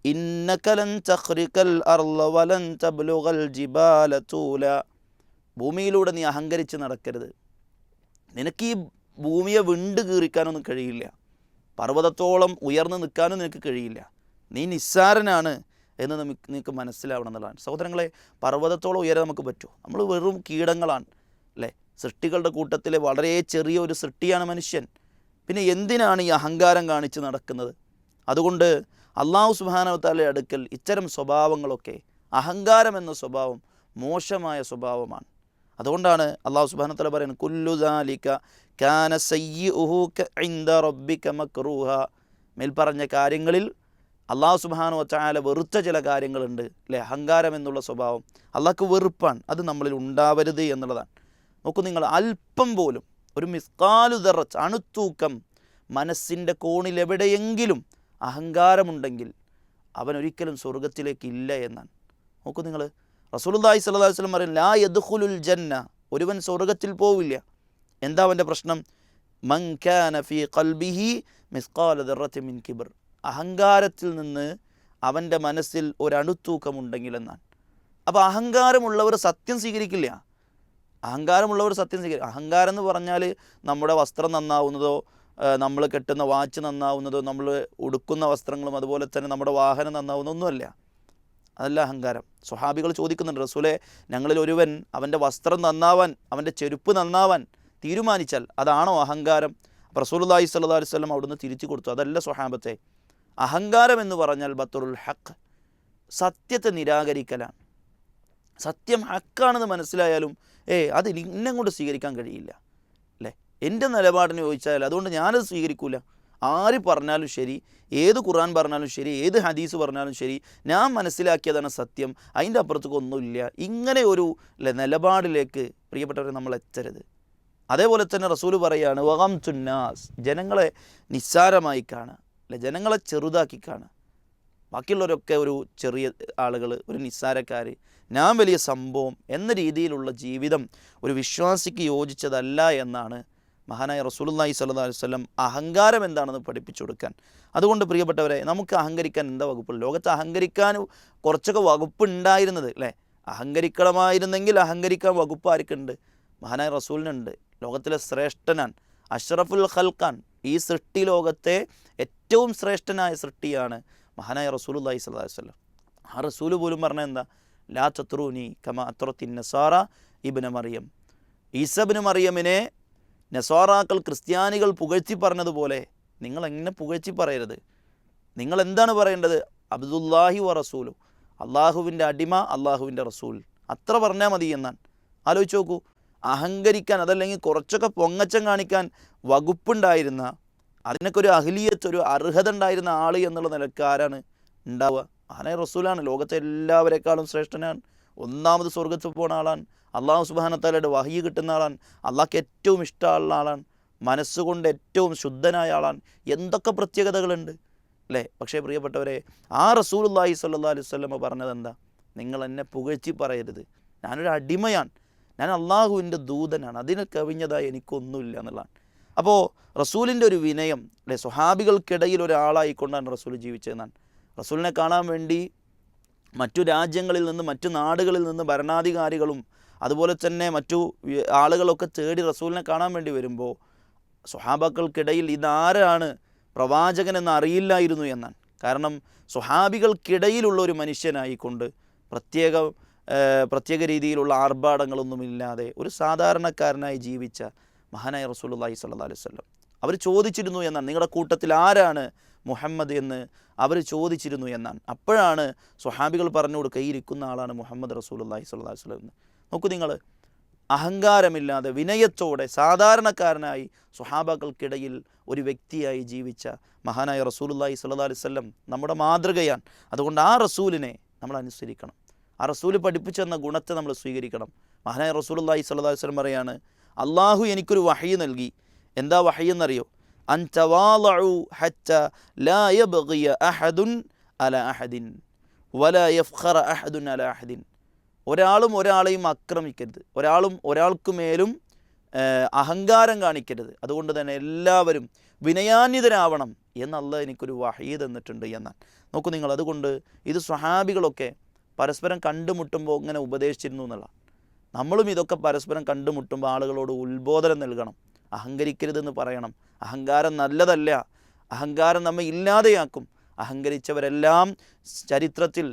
ഇന്നക ലൻ തഖ്രിഖൽ അർള വലൻ തബ്ലുഗൽ ജിബാല തൂല. ഭൂമിയിലൂടെ നീ അഹങ്കരിച്ച് നടക്കരുത്. നിനക്ക് ഈ ഭൂമിയെ വിണ്ട് കീറിക്കാനൊന്നും കഴിയില്ല, പർവ്വതത്തോളം ഉയർന്നു നിൽക്കാനും നിനക്ക് കഴിയില്ല. നീ നിസ്സാരനാണ് എന്ന് നിങ്ങൾക്ക് മനസ്സിലാവണം എന്നുള്ളതാണ്. സഹോദരങ്ങളെ, പർവ്വതത്തോളം ഉയരാൻ നമുക്ക് പറ്റുമോ? നമ്മൾ വെറും കീടങ്ങളാണ് അല്ലേ. സൃഷ്ടികളുടെ കൂട്ടത്തിലെ വളരെ ചെറിയ ഒരു സൃഷ്ടിയാണ് മനുഷ്യൻ. പിന്നെ എന്തിനാണ് ഈ അഹങ്കാരം കാണിച്ച് നടക്കുന്നത്? അതുകൊണ്ട് അല്ലാഹു സുബ്ഹാനഹു വ തആലയുടെ അടുക്കൽ ഇത്തരം സ്വഭാവങ്ങളൊക്കെ, അഹങ്കാരം എന്ന സ്വഭാവം മോശമായ സ്വഭാവമാണ്. അതുകൊണ്ടാണ് അല്ലാഹു സുബ്ഹാനഹു വ തആല പറയുന്നത്, കുല്ലു ദാലിക കാന സയ്യിഉഹു ഇൻദ റബ്ബിക മക്റൂഹ. മേൽപ്പറഞ്ഞ കാര്യങ്ങളിൽ അല്ലാഹു സുബ്ഹാനഹു വ തആല വെറുത്ത ചില കാര്യങ്ങളുണ്ട് അല്ലേ. അഹങ്കാരം എന്നുള്ള സ്വഭാവം അള്ളാഹ്ക്ക് വെറുപ്പാണ്, അത് നമ്മളിൽ ഉണ്ടാവരുത് എന്നുള്ളതാണ്. നോക്കൂ നിങ്ങൾ, അല്പം പോലും ഒരു മിസ്കാലു ദർറത്ത്, അണുത്തൂക്കം മനസ്സിൻ്റെ കോണിൽ എവിടെയെങ്കിലും അഹങ്കാരമുണ്ടെങ്കിൽ അവൻ ഒരിക്കലും സ്വർഗത്തിലേക്ക് ഇല്ല എന്നാണ്. നോക്കൂ നിങ്ങൾ, റസൂലുള്ളാഹി സ്വല്ലല്ലാഹു അലൈഹി വസല്ലം പറയും, ലാ യദ്ഖുലുൽ ജന്ന, ഒരുവൻ സ്വർഗത്തിൽ പോവില്ല. എന്താ അവൻ്റെ പ്രശ്നം? മൻ കാന ഫീ ഖൽബിഹി മിസ്കാല ദർറത്തിൻ മിൻ കിബ്ർ, അഹങ്കാരത്തിൽ നിന്ന് അവൻ്റെ മനസ്സിൽ ഒരണുത്തൂക്കമുണ്ടെങ്കിൽ എന്നാണ്. അപ്പോൾ അഹങ്കാരമുള്ളവർ സത്യം സ്വീകരിക്കില്ല. അഹങ്കാരം എന്ന് പറഞ്ഞാൽ നമ്മുടെ വസ്ത്രം നന്നാവുന്നതോ, നമ്മൾ കെട്ടുന്ന വാച്ച് നന്നാവുന്നതോ, നമ്മൾ ഉടുക്കുന്ന വസ്ത്രങ്ങളും അതുപോലെ തന്നെ നമ്മുടെ വാഹനം നന്നാവുന്നതൊന്നുമല്ല. അതല്ല അഹങ്കാരം. സ്വഹാബികൾ ചോദിക്കുന്നുണ്ട്, റസൂലേ, ഞങ്ങളിൽ ഒരുവൻ അവൻ്റെ വസ്ത്രം നന്നാവാൻ, അവൻ്റെ ചെരുപ്പ് നന്നാവാൻ തീരുമാനിച്ചാൽ അതാണോ അഹങ്കാരം? റസൂലുള്ളാഹി സ്വല്ലല്ലാഹു അലൈഹി വസല്ലം അവിടുന്ന് തിരിച്ചു കൊടുത്തു, അതല്ല സ്വഹാബത്തെ. അഹങ്കാരം എന്ന് പറഞ്ഞാൽ ബത്റുൽ ഹഖ്, സത്യത്തെ നിരാകരിക്കലാണ്. സത്യം ഹക്കാണെന്ന് മനസ്സിലായാലും അത് ഇന്നെ കൊണ്ട് സ്വീകരിക്കാൻ കഴിയില്ല അല്ലേ. എൻ്റെ നിലപാടിന് ചോദിച്ചാൽ അതുകൊണ്ട് ഞാനത് സ്വീകരിക്കൂല, ആര് പറഞ്ഞാലും ശരി, ഏത് ഖുർആൻ പറഞ്ഞാലും ശരി, ഏത് ഹദീസ് പറഞ്ഞാലും ശരി, ഞാൻ മനസ്സിലാക്കിയതാണ് സത്യം, അതിൻ്റെ അപ്പുറത്തേക്ക് ഒന്നുമില്ല, ഇങ്ങനെ ഒരു നിലപാടിലേക്ക് പ്രിയപ്പെട്ടവരെ നമ്മൾ എത്തരുത്. അതേപോലെ തന്നെ റസൂല് പറയാണ് വകം തുന്നാസ്, ജനങ്ങളെ നിസ്സാരമായി കാണുക, അല്ലെ ജനങ്ങളെ ചെറുതാക്കി കാണുക. ബാക്കിയുള്ളവരൊക്കെ ഒരു ചെറിയ ആളുകൾ, ഒരു നിസ്സാരക്കാർ, ഞാൻ വലിയ സംഭവം എന്ന രീതിയിലുള്ള ജീവിതം ഒരു വിശ്വാസിക്ക് യോജിച്ചതല്ല എന്നാണ് മഹാനായ റസൂലുള്ളാഹി സ്വല്ലല്ലാഹു അലൈഹി വസല്ലം അഹങ്കാരം എന്താണെന്ന് പഠിപ്പിച്ചു കൊടുക്കാൻ. അതുകൊണ്ട് പ്രിയപ്പെട്ടവരെ, നമുക്ക് അഹങ്കരിക്കാൻ എന്താ വകുപ്പുള്ളൂ? ലോകത്ത് അഹങ്കരിക്കാൻ കുറച്ചൊക്കെ വകുപ്പുണ്ടായിരുന്നത് അല്ലേ? അഹങ്കരിക്കണമായിരുന്നെങ്കിൽ അഹങ്കരിക്കാൻ വകുപ്പ് ആർക്കുണ്ട്? മഹാനായ റസൂലിനുണ്ട്. ലോകത്തിലെ ശ്രേഷ്ഠനാൻ, അഷ്റഫുൽ ഖൽഖാൻ, ഈ സൃഷ്ടി ലോകത്തെ ഏറ്റവും ശ്രേഷ്ഠനായ സൃഷ്ടിയാണ് മഹാനായ റസൂലുള്ളാഹി സ്വല്ലല്ലാഹു അലൈഹി വസല്ലം. ആ റസൂല് പോലും പറഞ്ഞ എന്താ? ലാ തത്റൂനി കമാ അത്റത്തിൻ നസാറ ഇബ്ന മറിയം. ഈസബ്നു മറിയമിനെ നസാറാക്കൾ, ക്രിസ്ത്യാനികൾ പുകഴ്ത്തി പറഞ്ഞതുപോലെ നിങ്ങൾ എങ്ങനെ പുകഴ്ത്തി പറയരുത്. നിങ്ങൾ എന്താണ് പറയേണ്ടത്? അബ്ദുല്ലാഹി വ റസൂലു, അള്ളാഹുവിൻ്റെ അടിമ, അള്ളാഹുവിൻ്റെ റസൂൽ, അത്ര പറഞ്ഞാൽ മതി എന്നാണ്. ആലോചിച്ച് നോക്കൂ. അഹങ്കരിക്കാൻ, അതല്ലെങ്കിൽ കുറച്ചൊക്കെ പൊങ്ങച്ചം കാണിക്കാൻ വകുപ്പുണ്ടായിരുന്ന, അതിനൊക്കെ ഒരു അഹ്ലിയത്ത്, ഒരു അർഹത ഉണ്ടായിരുന്ന ആൾ എന്നുള്ള നിലക്ക് ആരാണ് ഉണ്ടാവുക? മഹാനായ റസൂലാണ്. ലോകത്തെ എല്ലാവരെക്കാളും ശ്രേഷ്ഠനാണ്. ഒന്നാമത് സ്വർഗത്തിൽ പോകുന്ന ആളാണ്. അള്ളാഹു സുബ്ഹാനഹു വ തആലയുടെ വഹി കിട്ടുന്ന ആളാണ്. അള്ളാഹ്ക്ക് ഏറ്റവും ഇഷ്ടമുള്ള ആളാണ്. മനസ്സുകൊണ്ട് ഏറ്റവും ശുദ്ധനായ ആളാണ്. എന്തൊക്കെ പ്രത്യേകതകളുണ്ട് അല്ലേ? പക്ഷേ പ്രിയപ്പെട്ടവരെ, ആ റസൂലുള്ളാഹി സ്വല്ലല്ലാഹു അലൈഹി വസല്ലം പറഞ്ഞത് എന്താ? നിങ്ങൾ എന്നെ പുകഴ്ത്തി പറയരുത്, ഞാനൊരു അടിമയാണ്, ഞാൻ അള്ളാഹുവിൻ്റെ ദൂതനാണ്, അതിനെ കവിഞ്ഞതായി എനിക്കൊന്നുമില്ല എന്നുള്ളതാണ്. അപ്പോൾ റസൂലിൻ്റെ ഒരു വിനയം അല്ലേ, സ്വഹാബികൾക്കിടയിൽ ഒരാളായിക്കൊണ്ടാണ് റസൂൽ ജീവിച്ചതെന്നാണ്. റസൂലിനെ കാണാൻ വേണ്ടി മറ്റു രാജ്യങ്ങളിൽ നിന്ന്, മറ്റു നാടുകളിൽ നിന്ന് ഭരണാധികാരികളും അതുപോലെ തന്നെ മറ്റു ആളുകളൊക്കെ തേടി റസൂലിനെ കാണാൻ വേണ്ടി വരുമ്പോൾ സ്വഹാബാക്കൾക്കിടയിൽ ഇതാരാണ് പ്രവാചകനെന്ന് അറിയില്ലായിരുന്നു എന്നാണ്. കാരണം സ്വഹാബികൾക്കിടയിലുള്ള ഒരു മനുഷ്യനായിക്കൊണ്ട് പ്രത്യേക രീതിയിലുള്ള ആർഭാടങ്ങളൊന്നുമില്ലാതെ ഒരു സാധാരണക്കാരനായി ജീവിച്ച മഹാനായ റസൂലുള്ളാഹി സ്വല്ലല്ലാഹു അലൈഹി വസല്ലം അവർ ചോദിച്ചിരുന്നു എന്നാണ്, നിങ്ങളുടെ കൂട്ടത്തിൽ ആരാണ് മുഹമ്മദ് എന്ന് അവർ ചോദിച്ചിരുന്നു എന്നാണ്. അപ്പോഴാണ് സ്വഹാബികൾ പറഞ്ഞു കൊടുക്കുക, ഈ ഇരിക്കുന്ന ആളാണ് മുഹമ്മദ് റസൂലുള്ളാഹി സ്വല്ലല്ലാഹു അലൈഹി വസല്ലം എന്ന്. നോക്കൂ നിങ്ങൾ, അഹങ്കാരമില്ലാതെ വിനയത്തോടെ സാധാരണക്കാരനായി സ്വഹാബാക്കൾക്കിടയിൽ ഒരു വ്യക്തിയായി ജീവിച്ച മഹാനായ റസൂലുള്ളാഹി സ്വല്ലല്ലാഹു അലൈഹി വസല്ലം നമ്മുടെ മാതൃകയാണ്. അതുകൊണ്ട് ആ റസൂലിനെ നമ്മൾ അനുസരിക്കണം. ആ റസൂല് പഠിപ്പിച്ചെന്ന ഗുണത്തെ നമ്മൾ സ്വീകരിക്കണം. മഹാനായ റസൂലുള്ളാഹി സ്വല്ലല്ലാഹു അലൈഹി വസല്ലം പറയാണ്, അള്ളാഹു എനിക്കൊരു വഹയി നൽകി. എന്താ വഹയി എന്നറിയോ? അൻ തവാളഉ ഹത്ത ലാ യബ്ഗിയ അഹദുൻ അലാ അഹദിൻ വലാ യഫ്ഖറ അഹദുൻ അലാ അഹദിൻ. ഒരാളും ഒരാളെയും ആക്രമിക്കരുത്, ഒരാളും ഒരാൾക്ക് മേലും അഹങ്കാരം കാണിക്കരുത്. അതുകൊണ്ട് തന്നെ എല്ലാവരും വിനയാന്വിതരാവണം എന്ന് അള്ളാഹ് എനിക്കൊരു വഹയി തന്നിട്ടുണ്ട് എന്നാണ്. നോക്കൂ നിങ്ങൾ, അതുകൊണ്ട് ഇത് സ്വഹാബികളൊക്കെ പരസ്പരം കണ്ടുമുട്ടുമ്പോൾ ഇങ്ങനെ ഉപദേശിച്ചിരുന്നു എന്നുള്ള. നമ്മളും ഇതൊക്കെ പരസ്പരം കണ്ടുമുട്ടുമ്പോൾ ആളുകളോട് ഉത്ബോധനം നൽകണം, അഹങ്കരിക്കരുതെന്ന് പറയണം. അഹങ്കാരം നല്ലതല്ല, അഹങ്കാരം നമ്മെ ഇല്ലാതെയാക്കും. അഹങ്കരിച്ചവരെല്ലാം ചരിത്രത്തിൽ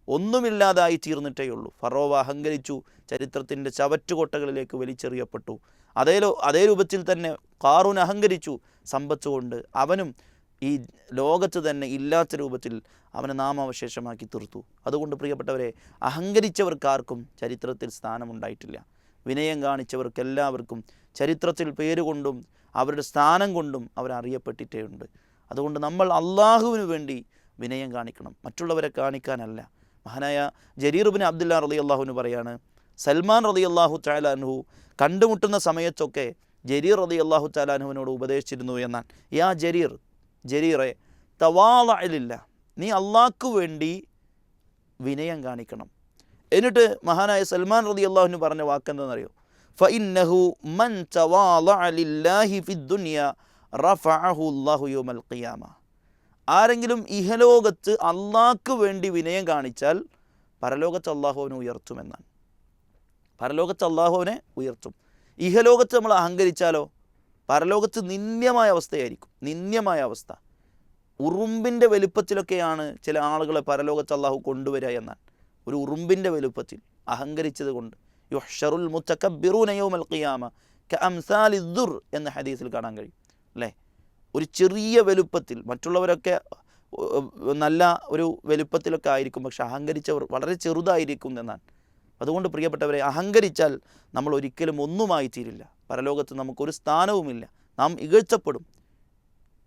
ഒന്നുമില്ലാതായി തീർന്നിട്ടേ ഉള്ളൂ. ഫറോവ അഹങ്കരിച്ചു, ചരിത്രത്തിൻ്റെ ചവറ്റുകൊട്ടകളിലേക്ക് വലിച്ചെറിയപ്പെട്ടു. അതേ രൂപത്തിൽ തന്നെ ഖാറൂൻ അഹങ്കരിച്ചു സമ്പത്ത് കൊണ്ട്, അവനും ഈ ലോകത്ത് തന്നെ ഇല്ലാത്ത രൂപത്തിൽ അവനെ നാമാവശേഷമാക്കി തീർത്തു. അതുകൊണ്ട് പ്രിയപ്പെട്ടവരെ, അഹങ്കരിച്ചവർക്കാർക്കും ചരിത്രത്തിൽ സ്ഥാനമുണ്ടായിട്ടില്ല. വിനയം കാണിച്ചവർക്കെല്ലാവർക്കും ചരിത്രത്തിൽ പേരുകൊണ്ടും അവരുടെ സ്ഥാനം കൊണ്ടും അവരറിയപ്പെട്ടിട്ടേ ഉണ്ട്. അതുകൊണ്ട് നമ്മൾ അള്ളാഹുവിന് വേണ്ടി വിനയം കാണിക്കണം, മറ്റുള്ളവരെ കാണിക്കാനല്ല. മഹാനായ ജരീർ ഇബ്നു അബ്ദുല്ലാ റളിയല്ലാഹു അൻഹു പറയാണ്, സൽമാൻ റളിയല്ലാഹു തആല അൻഹു കണ്ടുമുട്ടുന്ന സമയത്തൊക്കെ ജരീർ റളിയല്ലാഹു തആല അൻഹുവിനോട് ഉപദേശിച്ചിരുന്നു എന്നാണ്. യാ ജരീറെ തവാളഇലില്ല, നീ അള്ളാഹ്ക്ക് വേണ്ടി വിനയം കാണിക്കണം. എന്നിട്ട് മഹാനായ സൽമാൻ റളിയല്ലാഹു അൻഹു പറഞ്ഞ വാക്കെന്താണെന്നറിയോ? ഫഇന്നഹു മൻ തവാളഅ ലില്ലാഹി ഫിദ്ദുനിയ റഫഅഹു അല്ലാഹു യൗമൽ ഖിയാമ. ആരെങ്കിലും ഇഹലോകത്ത് അള്ളാഹ്ക്ക് വേണ്ടി വിനയം കാണിച്ചാൽ പരലോകത്ത് അള്ളാഹു അവനെ ഉയർത്തുമെന്നാണ്. പരലോകത്ത് അള്ളാഹു അവനെ ഉയർത്തും. ഇഹലോകത്ത് നമ്മൾ അഹങ്കരിച്ചാലോ പരലോകത്ത് നിന്ദ്യമായ അവസ്ഥയായിരിക്കും, നിന്ദ്യമായ അവസ്ഥ. ഉറുമ്പിൻ്റെ വലുപ്പത്തിലൊക്കെയാണ് ചില ആളുകളെ പരലോകത്ത് അള്ളാഹു കൊണ്ടുവരിക എന്നാണ്. ഒരു ഉറുമ്പിൻ്റെ വലുപ്പത്തിൽ അഹങ്കരിച്ചത് കൊണ്ട്. യുഹ്ശറുൽ മുതകബ്ബിറൂന യൗമൽ ഖിയാമ കഅംസാലി ദുർ എന്ന ഹദീസിൽ കാണാൻ കഴിയും അല്ലേ? ഒരു ചെറിയ വലുപ്പത്തിൽ, മറ്റുള്ളവരൊക്കെ നല്ല ഒരു വലുപ്പത്തിലൊക്കെ ആയിരിക്കും, പക്ഷെ അഹങ്കരിച്ചവർ വളരെ ചെറുതായിരിക്കും എന്നാണ്. അതുകൊണ്ട് പ്രിയപ്പെട്ടവരെ, അഹങ്കരിച്ചാൽ നമ്മൾ ഒരിക്കലും ഒന്നുമായി തീരില്ല. പരലോകത്ത് നമുക്കൊരു സ്ഥാനവുമില്ല, നാം ഇകഴ്ത്തപ്പെടും.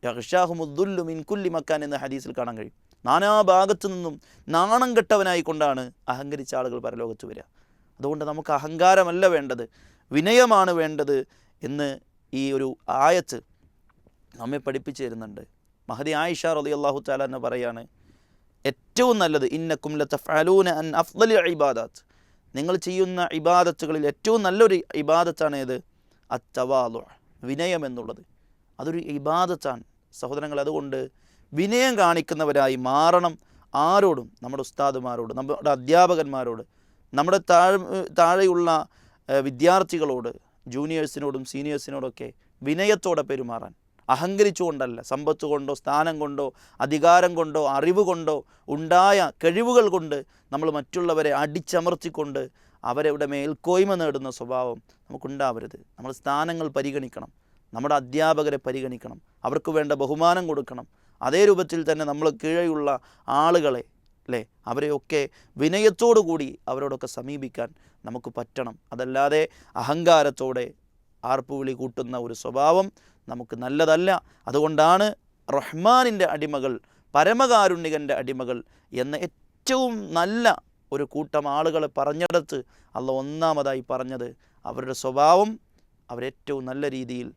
യഗ്ഷാഹുമുദ്ദുല്ലു മിൻ കുല്ലി മക്കാൻ എന്ന ഹദീസിൽ കാണാൻ കഴിയും. നാനാഭാഗത്തു നിന്നും നാണം കെട്ടവനായിക്കൊണ്ടാണ് അഹങ്കരിച്ച ആളുകൾ പരലോകത്ത് വരിക. അതുകൊണ്ട് നമുക്ക് അഹങ്കാരമല്ല വേണ്ടത്, വിനയമാണ് വേണ്ടത് എന്ന് ഈ ഒരു ആയത്ത് നമ്മെ പഠിപ്പിച്ചു തരുന്നുണ്ട്. മഹദി ആയിഷ റളിയല്ലാഹു തആല എന്ന് പറയാണ്, ഏറ്റവും നല്ലത് ഇന്നക്കും ലതഫഅലൂന അൻ അഫ്ളലി ഇബാദത്ത്, നിങ്ങൾ ചെയ്യുന്ന ഇബാദത്തുകളിൽ ഏറ്റവും നല്ലൊരു ഇബാദത്താണ് ഏത്? അത്തവാളു, വിനയം എന്നുള്ളത്. അതൊരു ഇബാദത്താണ് സഹോദരങ്ങൾ. അതുകൊണ്ട് വിനയം കാണിക്കുന്നവരായി മാറണം. ആരോടും, നമ്മുടെ ഉസ്താദുമാരോട്, നമ്മുടെ അധ്യാപകന്മാരോട്, നമ്മുടെ താഴെയുള്ള വിദ്യാർത്ഥികളോട്, ജൂനിയേഴ്സിനോടും സീനിയേഴ്സിനോടൊക്കെ വിനയത്തോടെ പെരുമാറാൻ, അഹങ്കരിച്ചുകൊണ്ടല്ല, സമ്പത്ത് കൊണ്ടോ സ്ഥാനം കൊണ്ടോ അധികാരം കൊണ്ടോ അറിവ് കൊണ്ടോ ഉണ്ടായ കഴിവുകൾ കൊണ്ട് നമ്മൾ മറ്റുള്ളവരെ അടിച്ചമർത്തിക്കൊണ്ട് അവരുടെ മേൽക്കോയ്മ നേടുന്ന സ്വഭാവം നമുക്കുണ്ടാവരുത്. നമ്മൾ സ്ഥാനങ്ങൾ പരിഗണിക്കണം, നമ്മുടെ അധ്യാപകരെ പരിഗണിക്കണം, അവർക്ക് വേണ്ട ബഹുമാനം കൊടുക്കണം. അതേ രൂപത്തിൽ തന്നെ നമ്മൾ കീഴെയുള്ള ആളുകളെ അവരെയൊക്കെ വിനയത്തോടു കൂടി അവരോടൊക്കെ സമീപിക്കാൻ നമുക്ക് പറ്റണം. അതല്ലാതെ അഹങ്കാരത്തോടെ ആർപ്പുവിളി കൂട്ടുന്ന ഒരു സ്വഭാവം നമുക്ക് നല്ലതല്ല. അതുകൊണ്ടാണ് റഹ്മാനിൻ്റെ അടിമകൾ, പരമകാരുണ്യകൻ്റെ അടിമകൾ എന്ന ഏറ്റവും നല്ല ഒരു കൂട്ടം ആളുകളെ പറഞ്ഞെടുത്ത് അള്ളാഹ് ഒന്നാമതായി പറഞ്ഞത് അവരുടെ സ്വഭാവം അവരേറ്റവും നല്ല രീതിയിൽ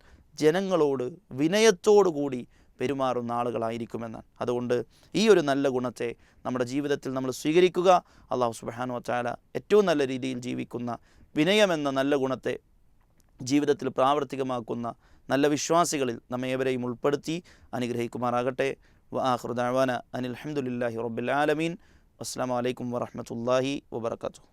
ജനങ്ങളോട് വിനയത്തോടു കൂടി പെരുമാറുന്ന ആളുകളായിരിക്കുമെന്നാണ്. അതുകൊണ്ട് ഈ ഒരു നല്ല ഗുണത്തെ നമ്മുടെ ജീവിതത്തിൽ നമ്മൾ സ്വീകരിക്കുക. അള്ളാഹു സുബ്ഹാനഹു വ തആല ഏറ്റവും നല്ല രീതിയിൽ ജീവിക്കുന്ന വിനയമെന്ന നല്ല ഗുണത്തെ ജീവിതത്തിൽ പ്രാവർത്തികമാക്കുന്ന നല്ല വിശ്വാസികളിൽ നമ്മെ ഏവരെയും ഉൾപ്പെടുത്തി അനുഗ്രഹിക്കുമാറാകട്ടെ. വആഖിറു ദഅവാന അനിൽ ഹംദുലില്ലാഹി റബ്ബിൽ ആലമീൻ. അസ്സലാമു അലൈക്കും വറഹ്മത്തുള്ളാഹി വബറകാതുഹു.